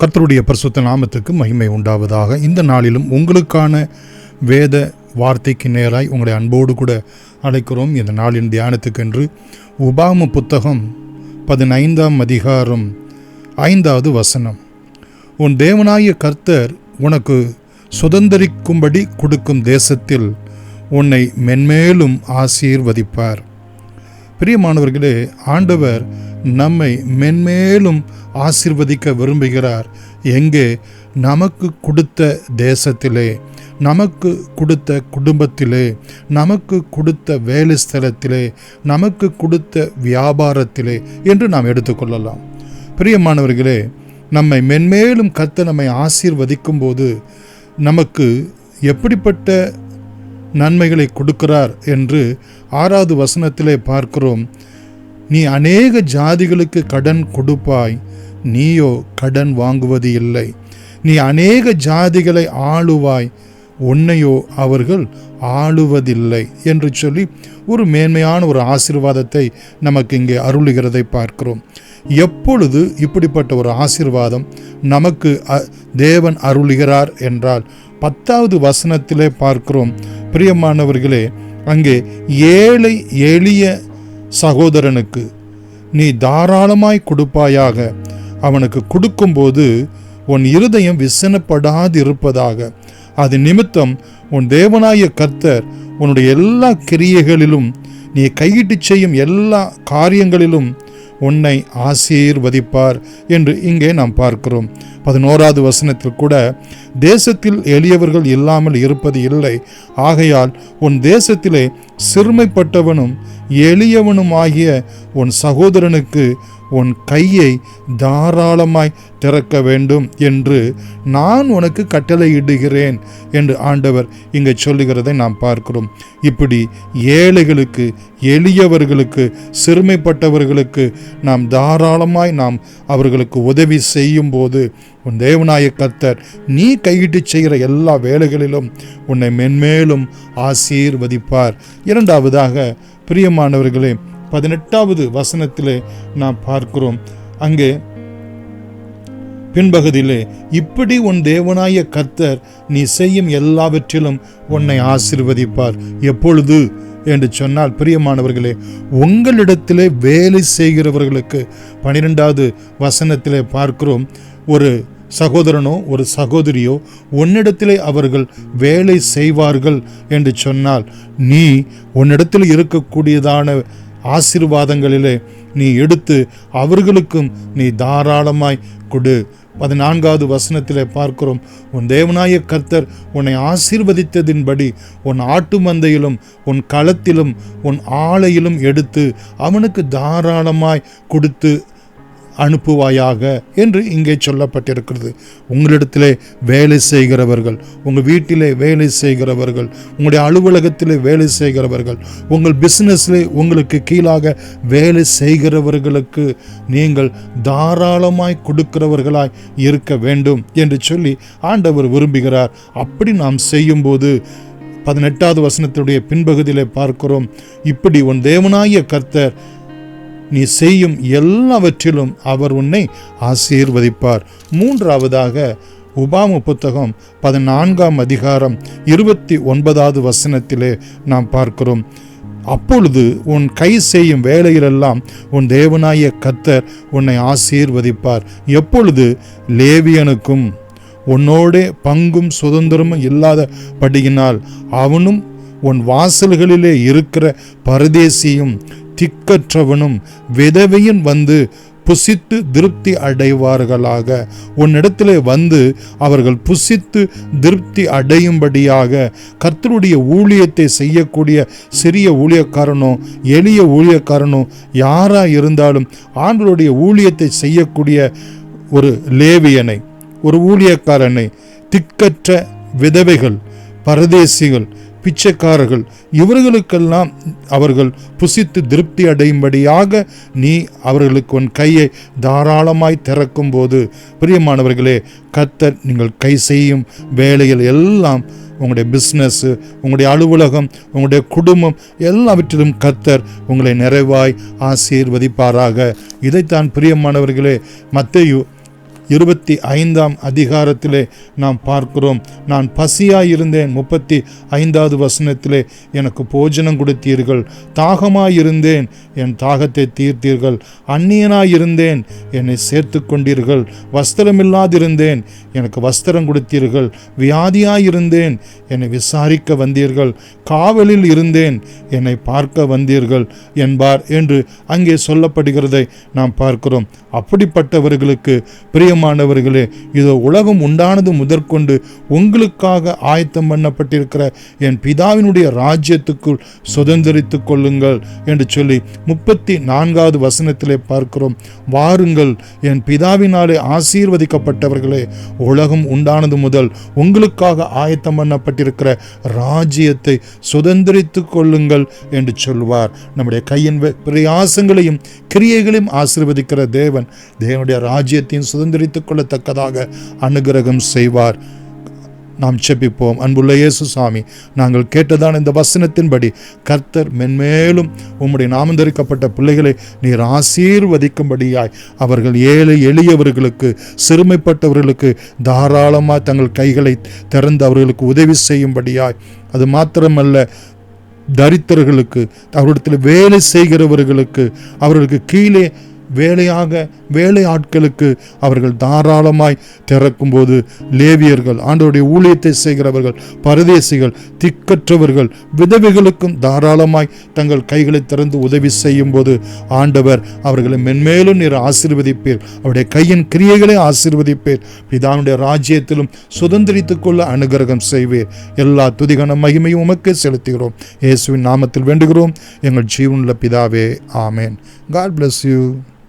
கர்த்தருடைய பரிசுத்த நாமத்துக்கு மகிமை உண்டாவதாக. இந்த நாளிலும் உங்களுக்கான வேத வார்த்தைக்கு நேராய் உங்களை அன்போடு கூட அழைக்கிறோம். இந்த நாளின் தியானத்துக்கென்று உபாகம புத்தகம் 15ஆம் அதிகாரம் 5வது வசனம். உன் தேவனாய கர்த்தர் உனக்கு சுதந்தரிக்கும்படி கொடுக்கும் தேசத்தில் உன்னை மென்மேலும் ஆசீர்வதிப்பார். பிரியமானவர்களே, ஆண்டவர் நம்மை மென்மேலும் ஆசீர்வதிக்க விரும்புகிறார். எங்கே? நமக்கு கொடுத்த தேசத்திலே, நமக்கு கொடுத்த குடும்பத்திலே, நமக்கு கொடுத்த வேலை ஸ்தலத்திலே, நமக்கு கொடுத்த வியாபாரத்திலே என்று நாம் எடுத்துக்கொள்ளலாம். பிரியமானவர்களே, நம்மை மென்மேலும் கர்த்தர் நம்மை ஆசீர்வதிக்கும் போது நமக்கு எப்படிப்பட்ட நன்மைகளை கொடுக்கிறார் என்று 6வது வசனத்திலே பார்க்கிறோம். நீ அநேக ஜாதிகளுக்கு கடன் கொடுப்பாய், நீயோ கடன் வாங்குவது இல்லை. நீ அநேக ஜாதிகளை ஆளுவாய், உன்னையோ அவர்கள் ஆளுவதில்லை என்று சொல்லி ஒரு மேன்மையான ஒரு ஆசீர்வாதத்தை நமக்கு இங்கே அருளுகிறதை பார்க்கிறோம். எப்பொழுது இப்படிப்பட்ட ஒரு ஆசீர்வாதம் நமக்கு தேவன் அருளுகிறார் என்றால் 10வது வசனத்திலே பார்க்கிறோம். பிரியமானவர்களே, அங்கே ஏழை எளிய சகோதரனுக்கு நீ தாராளமாய் கொடுப்பாயாக, அவனுக்கு கொடுக்கும்போது உன் இருதயம் விசனப்படாதிருப்பதாக. அது நிமித்தம் உன் தேவனாய கர்த்தர் உன்னுடைய எல்லா கிரியைகளிலும் நீ கையிட்டு செய்யும் எல்லா காரியங்களிலும் உன்னை ஆசீர்வதிப்பார் என்று இங்கே நாம் பார்க்கிறோம். 11வது வசனத்தில் கூட தேசத்தில் எளியவர்கள் இல்லாமல் இருப்பது இல்லை, ஆகையால் உன் தேசத்திலே சிறுமைப்பட்டவனும் எளியவனுமாகிய உன் சகோதரனுக்கு உன் கையை தாராளமாய் திறக்க வேண்டும் என்று நான் உனக்கு கட்டளையிடுகிறேன் என்று ஆண்டவர் இங்கே சொல்லுகிறதை நாம் பார்க்கிறோம். இப்படி ஏழைகளுக்கு, எளியவர்களுக்கு, சிறுமைப்பட்டவர்களுக்கு நாம் தாராளமாய் நாம் அவர்களுக்கு உதவி செய்யும் போது உன் தேவனாய கர்த்தர் நீ கையிட்டு செய்கிற எல்லா வேலைகளிலும் உன்னை மென்மேலும் ஆசீர்வதிப்பார். இரண்டாவதாக பிரியமானவர்களே, 18வது வசனத்திலே நாம் பார்க்கிறோம். அங்கே பின்பகுதியிலே இப்படி உன் தேவனாய கர்த்தர் நீ செய்யும் எல்லாவற்றிலும் உன்னை ஆசீர்வதிப்பார். எப்பொழுது என்று சொன்னால், பிரியமானவர்களே, உங்களிடத்திலே வேலை செய்கிறவர்களுக்கு 12வது வசனத்திலே பார்க்கிறோம். ஒரு சகோதரனோ ஒரு சகோதரியோ உன்னிடத்திலே அவர்கள் வேலை செய்வார்கள் என்று சொன்னால், நீ உன்னிடத்தில் இருக்கக்கூடியதான ஆசீர்வாதங்களிலே நீ எடுத்து அவர்களுக்கும் நீ தாராளமாய் கொடு. 14வது வசனத்திலே பார்க்கிறோம். உன் தேவனாய கர்த்தர் உன்னை ஆசீர்வதித்ததின்படி உன் ஆட்டு மந்தையிலும் உன் களத்திலும் உன் ஆலையிலும் எடுத்து அவனுக்கு தாராளமாய் கொடுத்து அனுப்புவாயாக என்று இங்கே சொல்லப்பட்டிருக்கிறது. உங்களிடத்திலே வேலை செய்கிறவர்கள், உங்கள் வீட்டிலே வேலை செய்கிறவர்கள், உங்களுடைய அலுவலகத்திலே வேலை செய்கிறவர்கள், உங்கள் பிஸ்னஸிலே உங்களுக்கு கீழாக வேலை செய்கிறவர்களுக்கு நீங்கள் தாராளமாய் கொடுக்கிறவர்களாய் இருக்க வேண்டும் என்று சொல்லி ஆண்டவர் விரும்புகிறார். அப்படி நாம் செய்யும்போது 18வது வசனத்துடைய பின்பகுதியிலே பார்க்கிறோம். இப்படி உன் தேவனாய கர்த்தர் நீ செய்யும் எல்லாவற்றிலும் அவர் உன்னை ஆசீர்வதிப்பார். மூன்றாவதாக உபாகம புத்தகம் 14ஆம் அதிகாரம் 29வது வசனத்திலே நாம் பார்க்கிறோம். அப்பொழுது உன் கை செய்யும் வேலையிலெல்லாம் உன் தேவனாய கர்த்தர் உன்னை ஆசீர்வதிப்பார். எப்பொழுது? லேவியனுக்கும் உன்னோடே பங்கும் சுதந்திரமும் இல்லாதபடியினால் அவனும் உன் வாசல்களிலே இருக்கிற பரதேசியும் திக்கற்றவனும் விதவையும் வந்து புசித்து திருப்தி அடைவார்களாக. உன்னிடத்திலே வந்து அவர்கள் புசித்து திருப்தி அடையும்படியாக கர்த்தருடைய ஊழியத்தை செய்யக்கூடிய சிறிய ஊழியக்காரனோ எளிய ஊழியக்காரனோ யாராக இருந்தாலும் ஆண்டவருடைய ஊழியத்தை செய்யக்கூடிய ஒரு லேவியனை, ஒரு ஊழியக்காரனை, திக்கற்ற விதவைகள், பரதேசிகள், பிச்சைக்காரர்கள், இவர்களுக்கெல்லாம் அவர்கள் புசித்து திருப்தி அடையும்படியாக நீ அவர்களுக்கு உன் கையை தாராளமாய் திறக்கும் போது, பிரியமானவர்களே, கர்த்தர் நீங்கள் கை செய்யும் வேலைகள் எல்லாம் உங்களுடைய பிஸ்னஸ்ஸு, உங்களுடைய அலுவலகம், உங்களுடைய குடும்பம் எல்லாவற்றிலும் கர்த்தர் உங்களை நிறைவாய் ஆசீர்வதிப்பாராக. இதைத்தான் பிரியமானவர்களே மத்தேயு 25ஆம் அதிகாரத்திலே நாம் பார்க்கிறோம். நான் பசியாயிருந்தேன், 35வது வசனத்திலே எனக்கு போஜனம் கொடுத்தீர்கள். தாகமாயிருந்தேன், என் தாகத்தை தீர்த்தீர்கள். அந்நியனாயிருந்தேன், என்னை சேர்த்து கொண்டீர்கள். வஸ்திரமில்லாதிருந்தேன், எனக்கு வஸ்திரம் கொடுத்தீர்கள். வியாதியாயிருந்தேன், என்னை விசாரிக்க வந்தீர்கள். காவலில் இருந்தேன், என்னை பார்க்க வந்தீர்கள் என்பார் என்று அங்கே சொல்லப்படுகிறதை நாம் பார்க்கிறோம். அப்படிப்பட்டவர்களுக்கு பிரியமானவர்களே, இதோ உலகம் உண்டானது முதற்கொண்டு உங்களுக்காக ஆயத்தம் பண்ணப்பட்டிருக்கிற என் பிதாவினுடைய ராஜ்யத்துக்குள் சுதந்திரித்துக் கொள்ளுங்கள் என்று சொல்லி 34வது வசனத்திலே பார்க்கிறோம். வாருங்கள் என் பிதாவினாலே ஆசீர்வதிக்கப்பட்டவர்களே, உலகம் உண்டானது முதல் உங்களுக்காக ஆயத்தம் பண்ணப்பட்டிருக்கிற ராஜ்யத்தை சுதந்திரித்துக் கொள்ளுங்கள் என்று சொல்வார். நம்முடைய கையின் பிரயாசங்களையும் கிரியைகளையும் ஆசீர்வதிக்கிற தேவனுடைய ராஜ்யத்தையும் சுதந்திரித்துக் கொள்ளத்தக்கதாக அனுகிரகம் செய்வார். நாம் செபிப்போம். அன்புள்ள இயேசு சாமி, நாங்கள் கேட்டதான இந்த வசனத்தின்படி கர்த்தர் மென்மேலும் உம்முடைய நாமந்தரிக்கப்பட்ட பிள்ளைகளை நீர் ஆசீர்வதிக்கும்படியாய் அவர்கள் ஏழை எளியவர்களுக்கு, சிறுமைப்பட்டவர்களுக்கு தாராளமாக தங்கள் கைகளை திறந்து அவர்களுக்கு உதவி செய்யும்படியாய், அது மாத்திரமல்ல தரித்திரர்களுக்கு, அவரிடத்தில் வேலை செய்கிறவர்களுக்கு, அவர்களுக்கு கீழே வேலை ஆட்களுக்கு அவர்கள் தாராளமாய் திறக்கும்போது லேவியர்கள், ஆண்டவருடைய ஊழியத்தை செய்கிறவர்கள், பரதேசிகள், திக்கற்றவர்கள், விதவைகளுக்கும் தாராளமாய் தங்கள் கைகளை திறந்து உதவி செய்யும் போது ஆண்டவர் அவர்களை மென்மேலும் நீர் ஆசீர்வதிப்பீர். அவருடைய கையின் கிரியைகளை ஆசீர்வதிப்பீர். பிதாவுடைய ராஜ்யத்திலும் சுதந்திரித்துக் கொள்ள அனுகிரகம் செய்வீர். எல்லா துதிகன மகிமையும் உமக்கே செலுத்துகிறோம். இயேசுவின் நாமத்தில் வேண்டுகிறோம் எங்கள் ஜீவனுள்ள பிதாவே, ஆமேன். God bless you.